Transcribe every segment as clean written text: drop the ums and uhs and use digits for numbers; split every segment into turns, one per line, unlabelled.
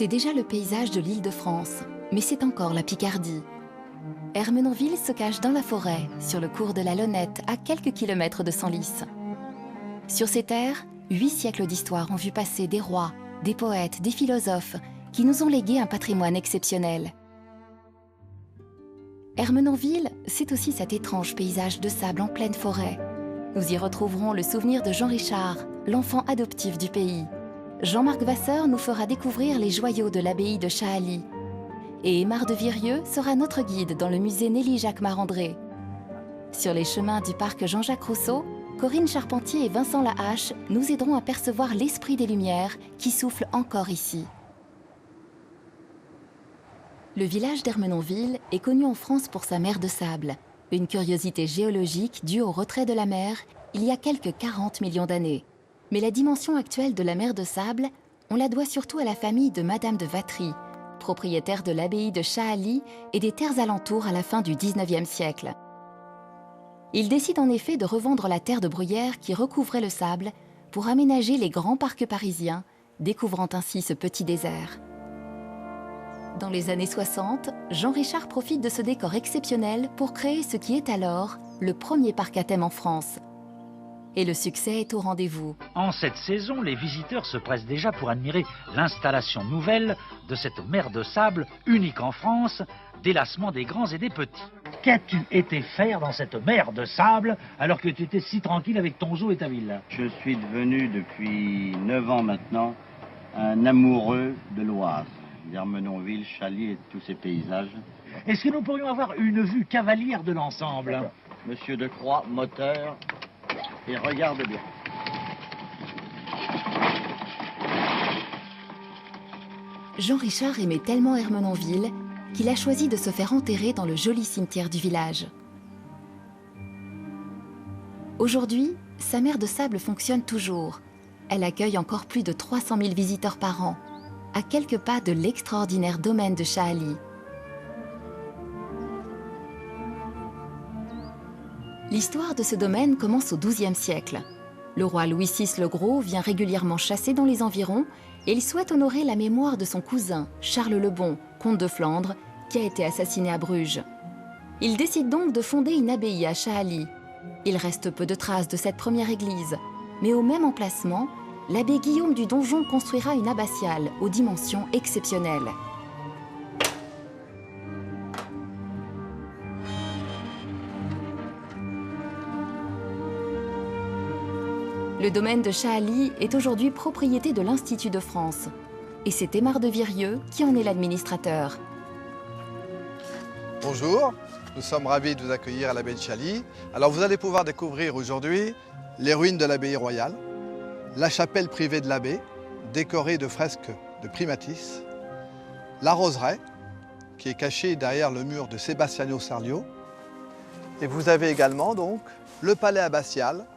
C'est déjà le paysage de l'Île-de-France, mais c'est encore la Picardie. Ermenonville se cache dans la forêt, sur le cours de la Lonnette, à quelques kilomètres de Senlis. Sur ces terres, 8 siècles d'histoire ont vu passer des rois, des poètes, des philosophes, qui nous ont légué un patrimoine exceptionnel. Ermenonville, c'est aussi cet étrange paysage de sable en pleine forêt. Nous y retrouverons le souvenir de Jean Richard, l'enfant adoptif du pays. Jean-Marc Vasseur nous fera découvrir les joyaux de l'abbaye de Chahaly. Et Aymar de Virieu sera notre guide dans le musée Nelly-Jacques Marandré. Sur les chemins du parc Jean-Jacques Rousseau, Corinne Charpentier et Vincent Lahache nous aideront à percevoir l'esprit des Lumières qui souffle encore ici. Le village d'Ermenonville est connu en France pour sa mer de sable, une curiosité géologique due au retrait de la mer il y a quelques 40 millions d'années. Mais la dimension actuelle de la mer de sable, on la doit surtout à la famille de Madame de Vatry, propriétaire de l'abbaye de Chahaly et des terres alentours à la fin du XIXe siècle. Il décide en effet de revendre la terre de bruyère qui recouvrait le sable pour aménager les grands parcs parisiens, découvrant ainsi ce petit désert. Dans les années 60, Jean Richard profite de ce décor exceptionnel pour créer ce qui est alors le premier parc à thème en France. Et le succès est au rendez-vous.
En cette saison, les visiteurs se pressent déjà pour admirer l'installation nouvelle de cette mer de sable unique en France, délassement des grands et des petits. Qu'as-tu été faire dans cette mer de sable alors que tu étais si tranquille avec ton zoo et ta villa?
Je suis devenu depuis 9 ans maintenant un amoureux de l'Oise, d'Ermenonville, Chahaly et de tous ces paysages.
Est-ce que nous pourrions avoir une vue cavalière de l'ensemble?
Monsieur Decroix, moteur, et regarde bien.
Jean Richard aimait tellement Ermenonville qu'il a choisi de se faire enterrer dans le joli cimetière du village. Aujourd'hui, sa mer de sable fonctionne toujours. Elle accueille encore plus de 300 000 visiteurs par an, à quelques pas de l'extraordinaire domaine de Chahaly. L'histoire de ce domaine commence au XIIe siècle. Le roi Louis VI le Gros vient régulièrement chasser dans les environs et il souhaite honorer la mémoire de son cousin, Charles le Bon, comte de Flandre, qui a été assassiné à Bruges. Il décide donc de fonder une abbaye à Chahaly. Il reste peu de traces de cette première église, mais au même emplacement, l'abbé Guillaume du Donjon construira une abbatiale aux dimensions exceptionnelles. Le domaine de Chahaly est aujourd'hui propriété de l'Institut de France. Et c'est Aymar de Virieu qui en est l'administrateur.
Bonjour, nous sommes ravis de vous accueillir à l'abbaye de Chahaly. Alors vous allez pouvoir découvrir aujourd'hui les ruines de l'abbaye royale, la chapelle privée de l'abbé, décorée de fresques de Primatis, la roseraie, qui est cachée derrière le mur de Sebastiano Sarlio. Et vous avez également donc le palais abbatial,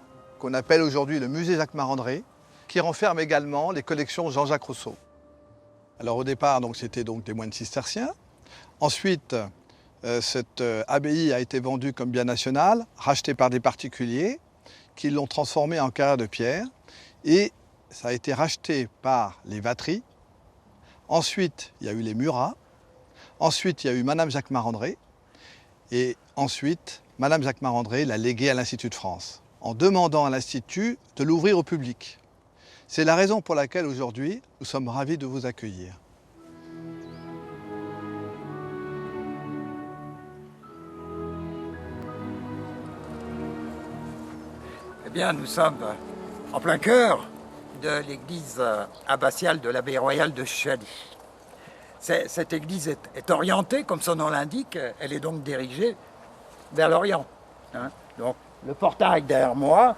qu'on appelle aujourd'hui le musée Jacques Marandré, qui renferme également les collections Jean-Jacques Rousseau. Alors au départ, c'était donc des moines cisterciens. Ensuite, cette abbaye a été vendue comme bien national, rachetée par des particuliers qui l'ont transformée en carrière de pierre. Et ça a été racheté par les Vatry. Ensuite, il y a eu les Murat. Ensuite, il y a eu Madame Jacques Marandré. Et ensuite, Madame Jacques Marandré l'a légué à l'Institut de France, en demandant à l'Institut de l'ouvrir au public. C'est la raison pour laquelle aujourd'hui, nous sommes ravis de vous accueillir.
Eh bien, nous sommes en plein cœur de l'église abbatiale de l'abbaye royale de Chahaly. Cette église est orientée, comme son nom l'indique, elle est donc dirigée vers l'Orient. Donc, le portail derrière moi,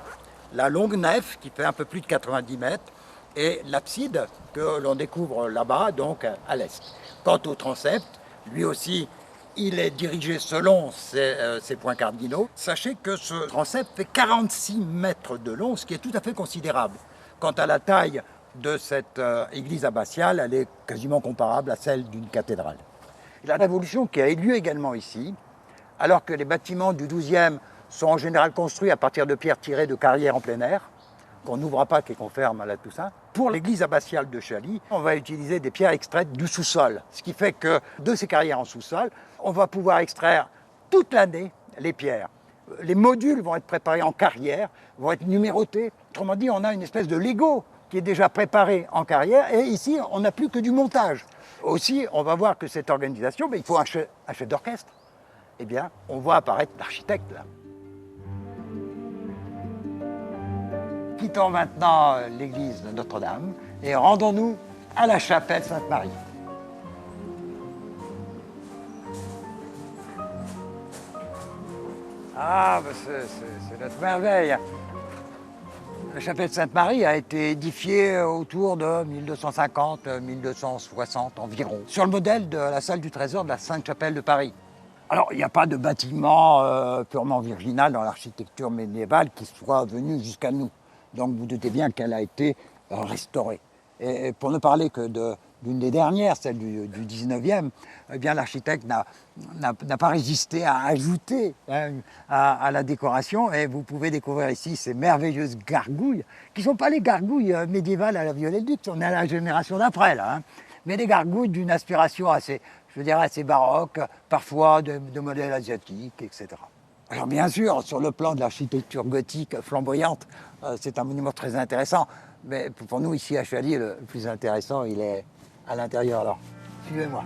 la longue nef qui fait un peu plus de 90 mètres et l'abside que l'on découvre là-bas, donc à l'est. Quant au transept, lui aussi, il est dirigé selon ses points cardinaux. Sachez que ce transept fait 46 mètres de long, ce qui est tout à fait considérable. Quant à la taille de cette église abbatiale, elle est quasiment comparable à celle d'une cathédrale. La révolution qui a eu lieu également ici, alors que les bâtiments du XIIe sont en général construits à partir de pierres tirées de carrières en plein air, qu'on n'ouvre à Pâques et qu'on ferme à la Toussaint. Pour l'église abbatiale de Chaly, on va utiliser des pierres extraites du sous-sol. Ce qui fait que de ces carrières en sous-sol, on va pouvoir extraire toute l'année les pierres. Les modules vont être préparés en carrière, vont être numérotés. Autrement dit, on a une espèce de Lego qui est déjà préparé en carrière et ici, on n'a plus que du montage. Aussi, on va voir que cette organisation, il faut un chef d'orchestre. Eh bien, on voit apparaître l'architecte là. Quittons maintenant l'église de Notre-Dame et rendons-nous à la chapelle Sainte-Marie. Ah, c'est notre merveille. La chapelle Sainte-Marie a été édifiée autour de 1250-1260 environ, sur le modèle de la salle du Trésor de la Sainte-Chapelle de Paris. Alors, il n'y a pas de bâtiment purement virginal dans l'architecture médiévale qui soit venu jusqu'à nous. Donc, vous doutez bien qu'elle a été restaurée. Et pour ne parler que d'une des dernières, celle du 19e, eh bien, l'architecte n'a pas résisté à ajouter à la décoration. Et vous pouvez découvrir ici ces merveilleuses gargouilles, qui ne sont pas les gargouilles médiévales à la Viollet-le-Duc, on est à la génération d'après, là. Hein. Mais des gargouilles d'une aspiration assez, je dirais, assez baroque, parfois de modèles asiatiques, etc. Alors bien sûr, sur le plan de l'architecture gothique flamboyante, c'est un monument très intéressant. Mais pour nous, ici à Chaly, le plus intéressant, il est à l'intérieur. Alors, suivez-moi.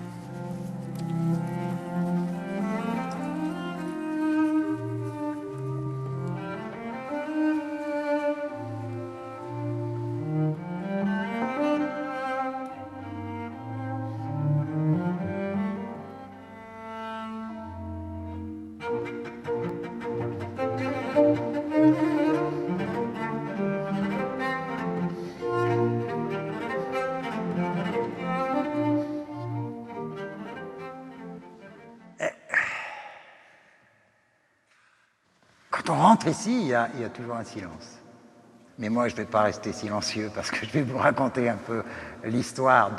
Quand on rentre ici, il y a toujours un silence. Mais moi, je ne vais pas rester silencieux parce que je vais vous raconter un peu l'histoire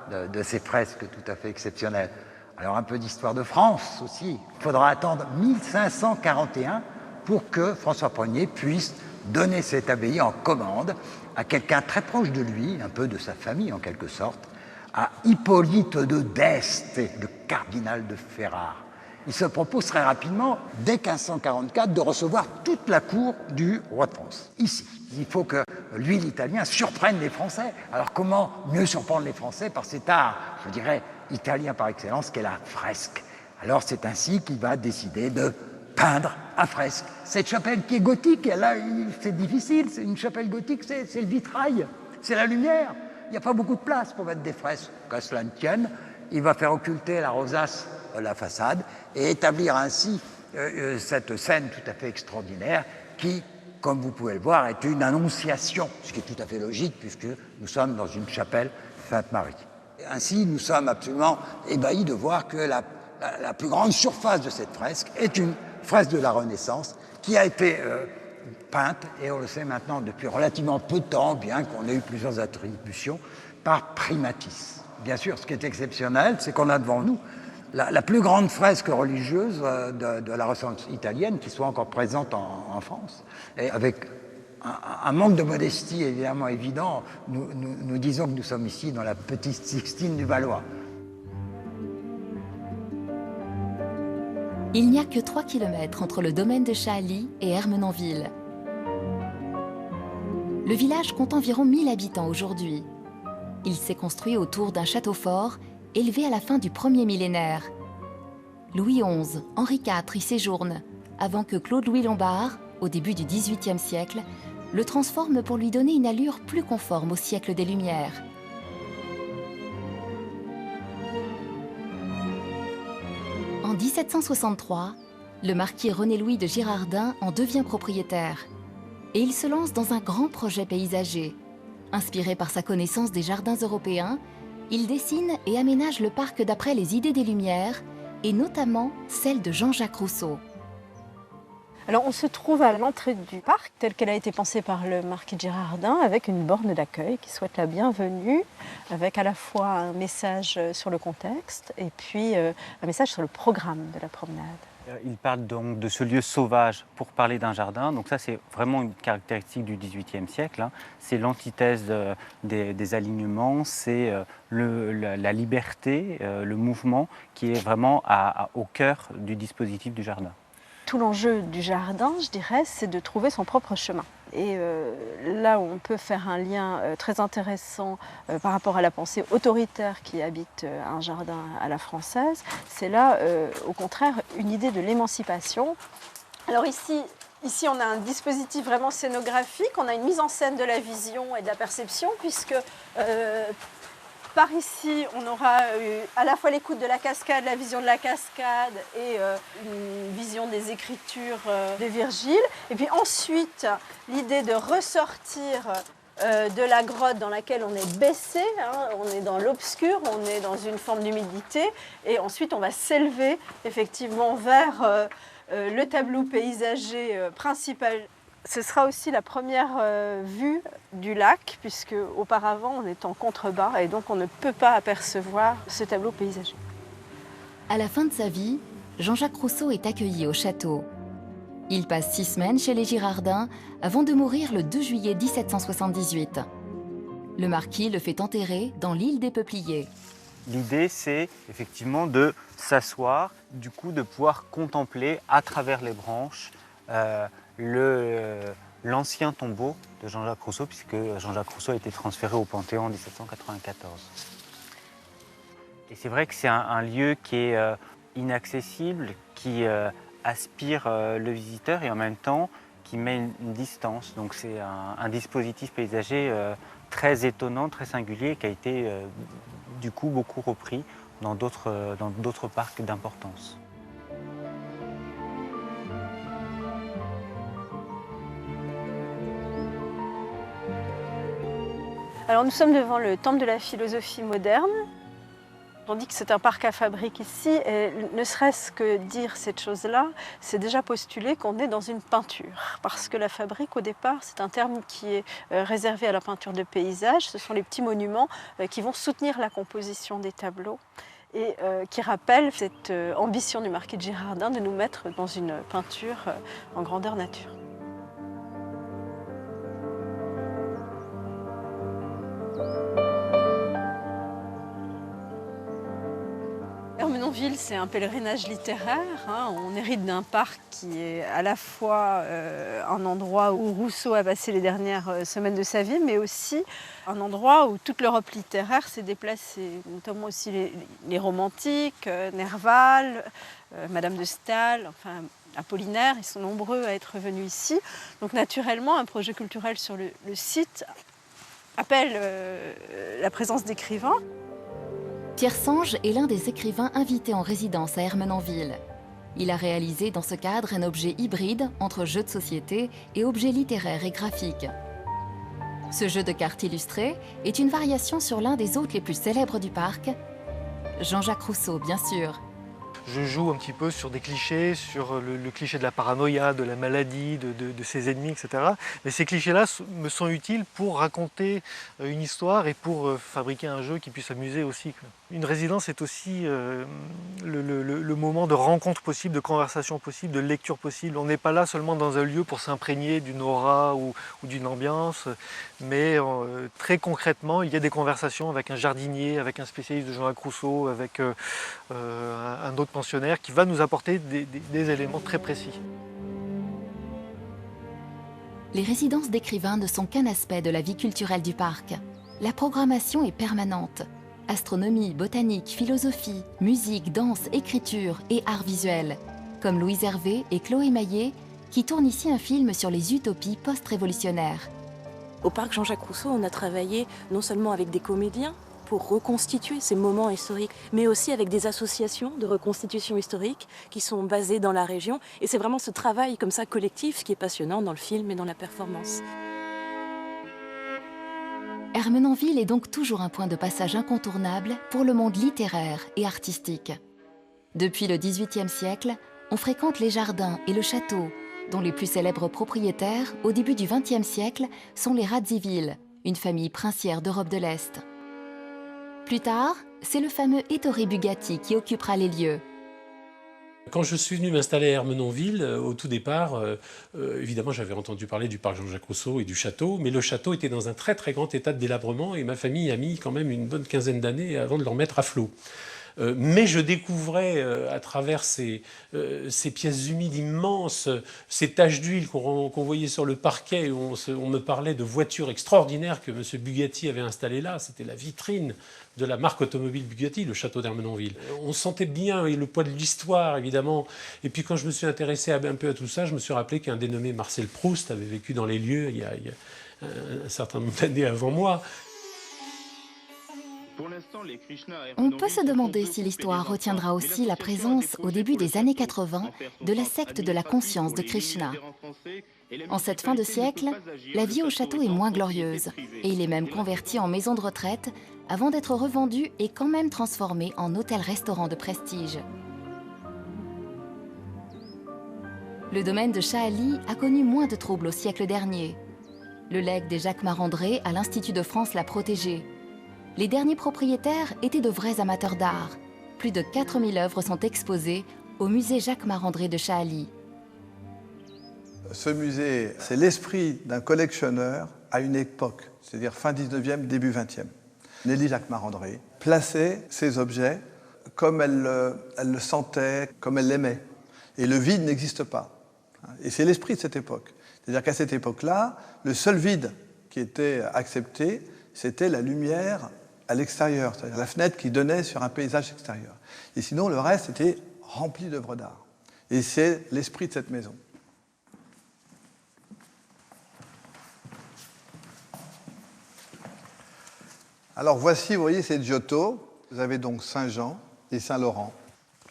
de ces fresques tout à fait exceptionnelles. Alors, un peu d'histoire de France aussi. Il faudra attendre 1541 pour que François Ier puisse donner cette abbaye en commande à quelqu'un très proche de lui, un peu de sa famille en quelque sorte, à Hippolyte de d'Este, le cardinal de Ferrare. Il se propose très rapidement, dès 1544, de recevoir toute la cour du roi de France, ici. Il faut que l'huile italien surprenne les Français. Alors comment mieux surprendre les Français par cet art, je dirais, italien par excellence, qu'est la fresque. Alors c'est ainsi qu'il va décider de peindre à fresque cette chapelle qui est gothique. Et là, c'est difficile, c'est une chapelle gothique, c'est le vitrail, c'est la lumière. Il n'y a pas beaucoup de place pour mettre des fresques. Qu'à cela ne tienne, il va faire occulter la rosace de la façade et établir ainsi cette scène tout à fait extraordinaire qui, comme vous pouvez le voir, est une annonciation, ce qui est tout à fait logique puisque nous sommes dans une chapelle Sainte-Marie. Ainsi, nous sommes absolument ébahis de voir que la plus grande surface de cette fresque est une fresque de la Renaissance qui a été peinte, et on le sait maintenant depuis relativement peu de temps, bien qu'on ait eu plusieurs attributions, par Primatis. Bien sûr, ce qui est exceptionnel, c'est qu'on a devant nous la plus grande fresque religieuse de la Renaissance italienne qui soit encore présente en France. Et avec un manque de modestie évidemment évident, nous disons que nous sommes ici dans la petite Sixtine du Valois.
Il n'y a que 3 km entre le domaine de Chaly et Ermenonville. Le village compte environ 1000 habitants aujourd'hui. Il s'est construit autour d'un château fort élevé à la fin du 1er millénaire. Louis XI, Henri IV y séjourne, avant que Claude-Louis Lombard, au début du XVIIIe siècle, le transforme pour lui donner une allure plus conforme au siècle des Lumières. En 1763, le marquis René-Louis de Girardin en devient propriétaire et il se lance dans un grand projet paysager. Inspiré par sa connaissance des jardins européens, il dessine et aménage le parc d'après les idées des Lumières et notamment celles de Jean-Jacques Rousseau.
Alors on se trouve à l'entrée du parc, telle qu'elle a été pensée par le marquis de Girardin, avec une borne d'accueil qui souhaite la bienvenue, avec à la fois un message sur le contexte et puis un message sur le programme de la promenade.
Il parle donc de ce lieu sauvage pour parler d'un jardin. Donc ça, c'est vraiment une caractéristique du XVIIIe siècle. C'est l'antithèse des alignements, c'est la liberté, le mouvement qui est vraiment au cœur du dispositif du jardin.
Tout l'enjeu du jardin, je dirais, c'est de trouver son propre chemin. Et là où on peut faire un lien très intéressant par rapport à la pensée autoritaire qui habite un jardin à la française, c'est là, au contraire, une idée de l'émancipation. Alors ici, on a un dispositif vraiment scénographique, on a une mise en scène de la vision et de la perception, puisque par ici, on aura à la fois l'écoute de la cascade, la vision de la cascade et une vision des écritures de Virgile. Et puis ensuite, l'idée de ressortir de la grotte dans laquelle on est baissé, on est dans l'obscur, on est dans une forme d'humidité. Et ensuite, on va s'élever effectivement vers le tableau paysager principal. Ce sera aussi la première vue du lac, puisque auparavant on est en contrebas et donc on ne peut pas apercevoir ce tableau paysager.
À la fin de sa vie, Jean-Jacques Rousseau est accueilli au château. Il passe 6 semaines chez les Girardins avant de mourir le 2 juillet 1778. Le marquis le fait enterrer dans l'île des Peupliers.
L'idée, c'est effectivement de s'asseoir, du coup de pouvoir contempler à travers les branches l'ancien tombeau de Jean-Jacques Rousseau, puisque Jean-Jacques Rousseau a été transféré au Panthéon en 1794. Et c'est vrai que c'est un lieu qui est inaccessible, qui aspire le visiteur et en même temps qui met une distance. Donc c'est un dispositif paysager très étonnant, très singulier, qui a été du coup beaucoup repris dans d'autres parcs d'importance.
Alors nous sommes devant le temple de la philosophie moderne. On dit que c'est un parc à fabrique ici, et ne serait-ce que dire cette chose-là, c'est déjà postuler qu'on est dans une peinture. Parce que la fabrique, au départ, c'est un terme qui est réservé à la peinture de paysage. Ce sont les petits monuments qui vont soutenir la composition des tableaux et qui rappellent cette ambition du marquis de Girardin de nous mettre dans une peinture en grandeur nature. Ermenonville, c'est un pèlerinage littéraire. On hérite d'un parc qui est à la fois un endroit où Rousseau a passé les dernières semaines de sa vie, mais aussi un endroit où toute l'Europe littéraire s'est déplacée, notamment aussi les romantiques, Nerval, Madame de Staël, enfin Apollinaire, ils sont nombreux à être venus ici. Donc naturellement, un projet culturel sur le site appelle la présence d'écrivains.
Pierre Sange est l'un des écrivains invités en résidence à Ermenonville. Il a réalisé dans ce cadre un objet hybride entre jeu de société et objet littéraire et graphique. Ce jeu de cartes illustrées est une variation sur l'un des hôtes les plus célèbres du parc, Jean-Jacques Rousseau, bien sûr.
Je joue un petit peu sur des clichés, sur le cliché de la paranoïa, de la maladie, de ses ennemis, etc. Mais ces clichés-là me sont utiles pour raconter une histoire et pour fabriquer un jeu qui puisse amuser aussi. Une résidence est aussi le moment de rencontre possible, de conversation possible, de lecture possible. On n'est pas là seulement dans un lieu pour s'imprégner d'une aura ou d'une ambiance, mais très concrètement, il y a des conversations avec un jardinier, avec un spécialiste de Jean-Jacques Rousseau, avec un autre pensionnaire qui va nous apporter des éléments très précis.
Les résidences d'écrivains ne sont qu'un aspect de la vie culturelle du parc. La programmation est permanente. Astronomie, botanique, philosophie, musique, danse, écriture et art visuel. Comme Louise Hervé et Chloé Maillet, qui tournent ici un film sur les utopies post-révolutionnaires.
Au parc Jean-Jacques Rousseau, on a travaillé non seulement avec des comédiens, pour reconstituer ces moments historiques, mais aussi avec des associations de reconstitution historique qui sont basées dans la région. Et c'est vraiment ce travail comme ça collectif qui est passionnant dans le film et dans la performance.
Ermenonville est donc toujours un point de passage incontournable pour le monde littéraire et artistique. Depuis le XVIIIe siècle, on fréquente les jardins et le château, dont les plus célèbres propriétaires, au début du XXe siècle, sont les Radziwiłł, une famille princière d'Europe de l'Est. Plus tard, c'est le fameux Ettore Bugatti qui occupera les lieux.
Quand je suis venu m'installer à Ermenonville, au tout départ, évidemment j'avais entendu parler du parc Jean-Jacques Rousseau et du château, mais le château était dans un très très grand état de délabrement et ma famille a mis quand même une bonne quinzaine d'années avant de le remettre à flot. Mais je découvrais à travers ces pièces humides immenses, ces taches d'huile qu'on voyait sur le parquet, où on me parlait de voitures extraordinaires que M. Bugatti avait installées là. C'était la vitrine de la marque automobile Bugatti, le château d'Ermenonville. On sentait bien le poids de l'histoire, évidemment. Et puis quand je me suis intéressé un peu à tout ça, je me suis rappelé qu'un dénommé Marcel Proust avait vécu dans les lieux il y a un certain nombre d'années avant moi.
On peut se demander si l'histoire retiendra aussi la présence, au début des années 80, de la secte de la conscience de Krishna. En cette fin de siècle, la vie au château est moins glorieuse, et il est même converti en maison de retraite avant d'être revendu et quand même transformé en hôtel-restaurant de prestige. Le domaine de Chaali a connu moins de troubles au siècle dernier. Le legs des Jacques Marandré à l'Institut de France l'a protégé. Les derniers propriétaires étaient de vrais amateurs d'art. Plus de 4000 œuvres sont exposées au musée Jacques Marandré de Chaali.
Ce musée, c'est l'esprit d'un collectionneur à une époque, c'est-à-dire fin 19e, début 20e. Nelly Jacques Marandré plaçait ses objets comme elle le sentait, comme elle l'aimait. Et le vide n'existe pas. Et c'est l'esprit de cette époque. C'est-à-dire qu'à cette époque-là, le seul vide qui était accepté, c'était la lumière à l'extérieur, c'est-à-dire la fenêtre qui donnait sur un paysage extérieur. Et sinon, le reste était rempli d'œuvres d'art. Et c'est l'esprit de cette maison. Alors voici, vous voyez, ces Giotto. Vous avez donc Saint-Jean et Saint-Laurent.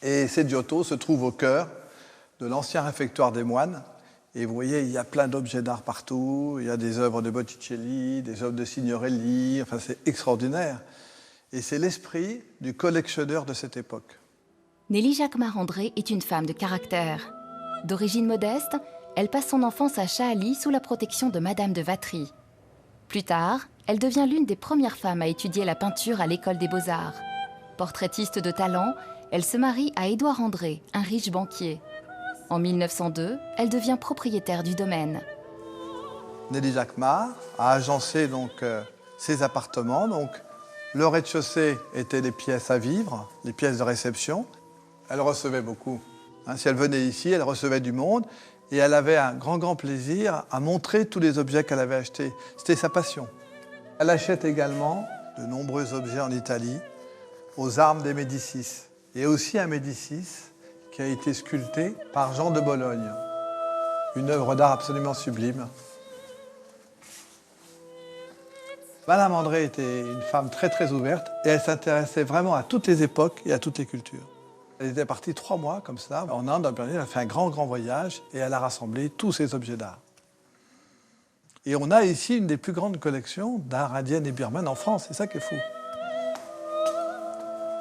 Et ces Giotto se trouvent au cœur de l'ancien réfectoire des moines. Et vous voyez, il y a plein d'objets d'art partout. Il y a des œuvres de Botticelli, des œuvres de Signorelli. Enfin, c'est extraordinaire. Et c'est l'esprit du collectionneur de cette époque.
Nelly Jacques Marandré est une femme de caractère. D'origine modeste, elle passe son enfance à Chaali sous la protection de Madame de Vatry. Plus tard, elle devient l'une des premières femmes à étudier la peinture à l'École des Beaux-Arts. Portraitiste de talent, elle se marie à Édouard André, un riche banquier. En 1902, elle devient propriétaire du domaine.
Nelly Jacques Mar a agencé donc ses appartements. Donc, le rez-de-chaussée était les pièces à vivre, les pièces de réception. Elle recevait beaucoup. Si elle venait ici, elle recevait du monde et elle avait un grand plaisir à montrer tous les objets qu'elle avait achetés. C'était sa passion. Elle achète également de nombreux objets en Italie, aux armes des Médicis. Et aussi un Médicis qui a été sculpté par Jean de Bologne. Une œuvre d'art absolument sublime. Madame André était une femme très ouverte et elle s'intéressait vraiment à toutes les époques et à toutes les cultures. Elle était partie 3 mois comme ça en Inde, elle a fait un grand voyage et elle a rassemblé tous ces objets d'art. Et on a ici une des plus grandes collections d'art indien et birmane en France, c'est ça qui est fou.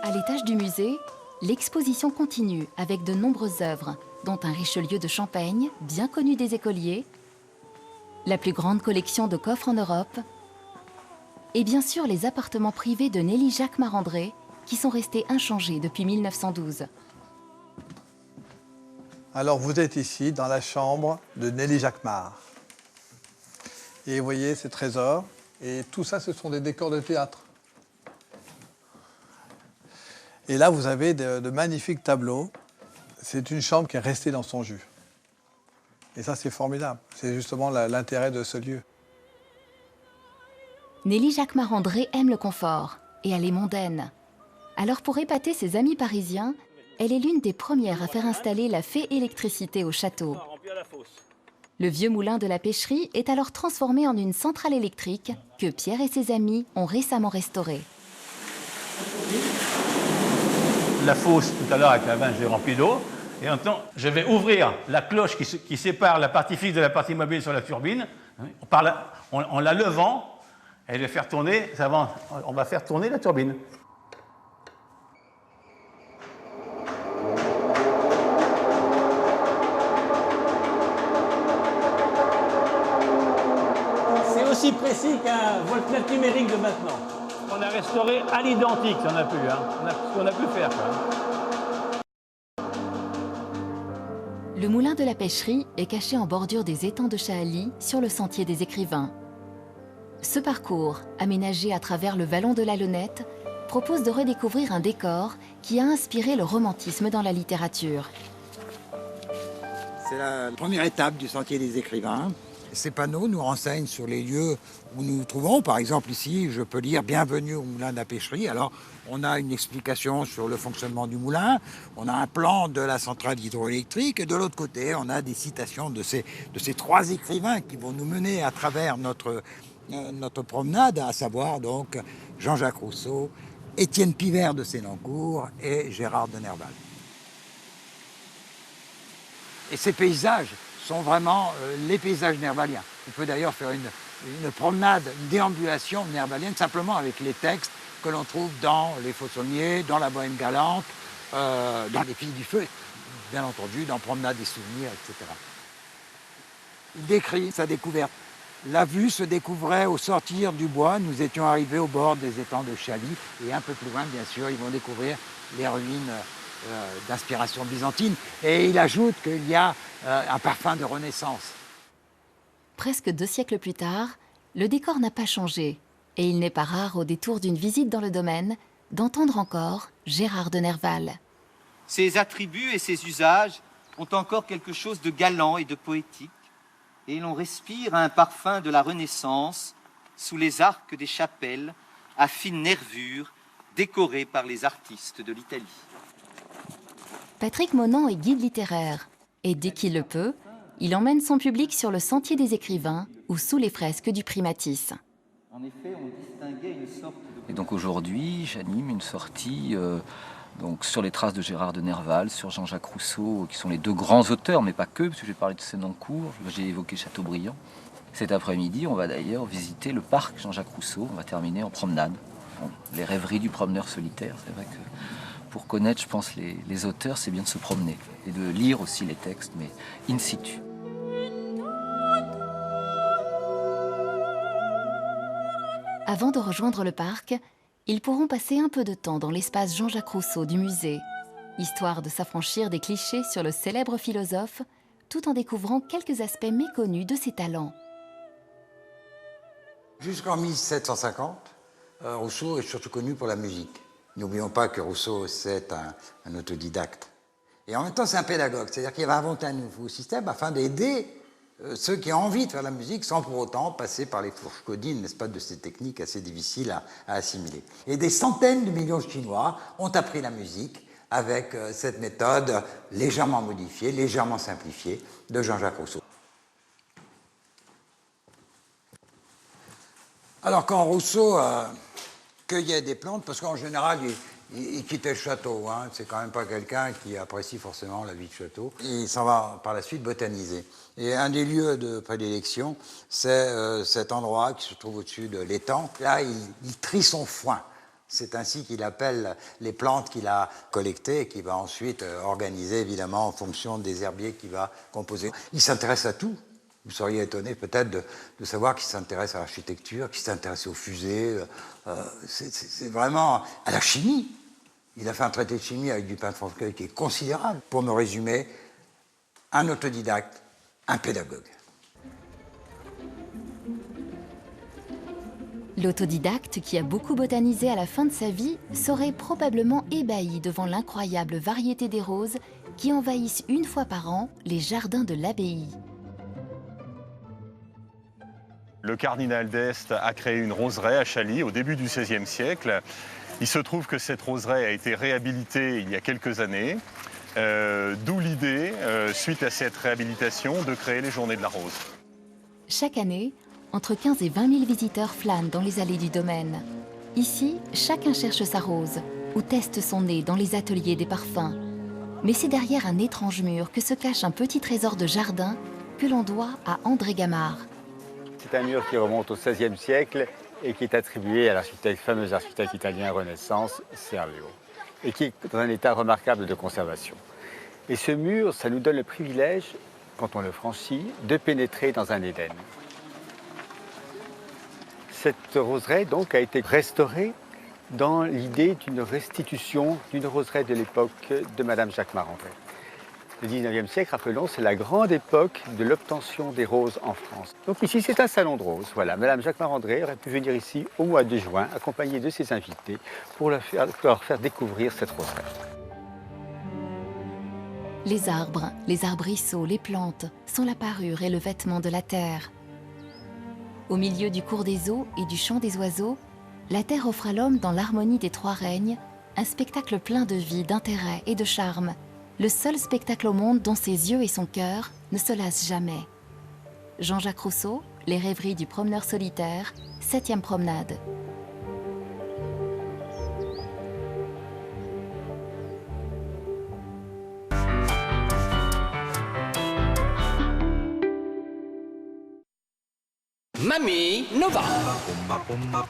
À l'étage du musée, l'exposition continue avec de nombreuses œuvres, dont un Richelieu de Champaigne, bien connu des écoliers, la plus grande collection de coffres en Europe, et bien sûr les appartements privés de Nelly Jacques Marandré, qui sont restés inchangés depuis 1912.
Alors vous êtes ici dans la chambre de Nelly Jacques Mar. Et vous voyez ces trésors, et tout ça ce sont des décors de théâtre. Et là vous avez de magnifiques tableaux. C'est une chambre qui est restée dans son jus. Et ça c'est formidable, c'est justement l'intérêt de ce lieu.
Nelly Jacques Marandré aime le confort et elle est mondaine. Alors pour épater ses amis parisiens, elle est l'une des premières à faire installer la fée électricité au château. Le vieux moulin de la pêcherie est alors transformé en une centrale électrique que Pierre et ses amis ont récemment restaurée.
La fosse, tout à l'heure avec la vanne, j'ai rempli d'eau. Et en temps, je vais ouvrir la cloche qui sépare la partie fixe de la partie mobile sur la turbine. En la levant, et je vais faire tourner, on va faire tourner la turbine. C'est aussi précis qu'un voltmètre numérique de maintenant. On a restauré à l'identique, si on a pu, ce qu'on a pu faire.
Le moulin de la pêcherie est caché en bordure des étangs de Chaali sur le sentier des écrivains. Ce parcours, aménagé à travers le vallon de la Lonnette, propose de redécouvrir un décor qui a inspiré le romantisme dans la littérature.
C'est la première étape du sentier des écrivains. Ces panneaux nous renseignent sur les lieux où nous nous trouvons. Par exemple, ici, je peux lire « Bienvenue au moulin de la pêcherie ». Alors, on a une explication sur le fonctionnement du moulin, on a un plan de la centrale hydroélectrique, et de l'autre côté, on a des citations de ces 3 écrivains qui vont nous mener à travers notre promenade, à savoir donc Jean-Jacques Rousseau, Étienne Pivert de Sénancourt et Gérard de Nerval. Et ces paysages sont vraiment les paysages nervaliens. On peut d'ailleurs faire une promenade, une déambulation nervalienne simplement avec les textes que l'on trouve dans Les Faux Sommiers, dans La Bohème Galante, dans Les Filles du Feu, bien entendu, dans Promenade des Souvenirs, etc. Il décrit sa découverte. La vue se découvrait au sortir du bois. Nous étions arrivés au bord des étangs de Chaly. Et un peu plus loin, bien sûr, ils vont découvrir les ruines d'inspiration byzantine. Et il ajoute qu'il y a un parfum de renaissance.
Presque 2 siècles plus tard, le décor n'a pas changé. Et il n'est pas rare, au détour d'une visite dans le domaine, d'entendre encore Gérard de Nerval.
Ces attributs et ces usages ont encore quelque chose de galant et de poétique. Et l'on respire un parfum de la Renaissance sous les arcs des chapelles à fine nervure décorées par les artistes de l'Italie.
Patrick Monand est guide littéraire et dès qu'il le peut, il emmène son public sur le sentier des écrivains ou sous les fresques du Primatis.
En effet, on distinguait une sorte de...
Et donc aujourd'hui, j'anime une sortie donc sur les traces de Gérard de Nerval, sur Jean-Jacques Rousseau, qui sont les 2 grands auteurs, mais pas que, parce que j'ai parlé de Sénancourt, j'ai évoqué Chateaubriand. Cet après-midi, on va d'ailleurs visiter le parc Jean-Jacques Rousseau, on va terminer en promenade. Bon, les rêveries du promeneur solitaire, c'est vrai que pour connaître, je pense, les auteurs, c'est bien de se promener et de lire aussi les textes, mais in situ.
Avant de rejoindre le parc, ils pourront passer un peu de temps dans l'espace Jean-Jacques Rousseau du musée, histoire de s'affranchir des clichés sur le célèbre philosophe, tout en découvrant quelques aspects méconnus de ses talents.
Jusqu'en 1750, Rousseau est surtout connu pour la musique. N'oublions pas que Rousseau, c'est un autodidacte. Et en même temps, c'est un pédagogue, c'est-à-dire qu'il va inventer un nouveau système afin d'aider ceux qui ont envie de faire la musique sans pour autant passer par les fourches codines, n'est-ce pas, de ces techniques assez difficiles à assimiler. Et des centaines de millions de Chinois ont appris la musique avec cette méthode légèrement modifiée, légèrement simplifiée de Jean-Jacques Rousseau. Alors quand Rousseau cueillait des plantes, parce qu'en général il quittait le château, hein, c'est quand même pas quelqu'un qui apprécie forcément la vie de château, il s'en va par la suite botaniser. Et un des lieux de prédilection, c'est cet endroit qui se trouve au-dessus de l'étang. Là, il trie son foin. C'est ainsi qu'il appelle les plantes qu'il a collectées et qu'il va ensuite organiser, évidemment, en fonction des herbiers qu'il va composer. Il s'intéresse à tout. Vous seriez étonné peut-être de savoir qu'il s'intéresse à l'architecture, qu'il s'intéresse aux fusées. C'est vraiment à la chimie. Il a fait un traité de chimie avec du pain de Franqueuil qui est considérable. Pour me résumer, un autodidacte, un pédagogue.
L'autodidacte, qui a beaucoup botanisé à la fin de sa vie, serait probablement ébahi devant l'incroyable variété des roses qui envahissent 1 fois par an les jardins de l'abbaye.
Le cardinal d'Este a créé une roseraie à Chaly au début du XVIe siècle. Il se trouve que cette roseraie a été réhabilitée il y a quelques années, d'où l'idée, suite à cette réhabilitation, de créer les Journées de la Rose.
Chaque année, entre 15 et 20 000 visiteurs flânent dans les allées du domaine. Ici, chacun cherche sa rose ou teste son nez dans les ateliers des parfums. Mais c'est derrière un étrange mur que se cache un petit trésor de jardin que l'on doit à André Gamard.
C'est un mur qui remonte au XVIe siècle et qui est attribué à l'architecte, fameux architecte italien Renaissance, Serlio, et qui est dans un état remarquable de conservation. Et ce mur, ça nous donne le privilège, quand on le franchit, de pénétrer dans un Éden. Cette roseraie, donc, a été restaurée dans l'idée d'une restitution d'une roseraie de l'époque de Madame Jacques Marandré. Le 19e siècle, rappelons, c'est la grande époque de l'obtention des roses en France. Donc ici, c'est un salon de roses. Voilà, Madame Jacques Marandré aurait pu venir ici au mois de juin, accompagnée de ses invités, pour leur faire découvrir cette roseraie.
Les arbrisseaux, les plantes sont la parure et le vêtement de la terre. Au milieu du cours des eaux et du chant des oiseaux, la terre offre à l'homme dans l'harmonie des trois règnes un spectacle plein de vie, d'intérêt et de charme. Le seul spectacle au monde dont ses yeux et son cœur ne se lassent jamais. Jean-Jacques Rousseau, Les rêveries du promeneur solitaire, 7e promenade.
Mamie Nova.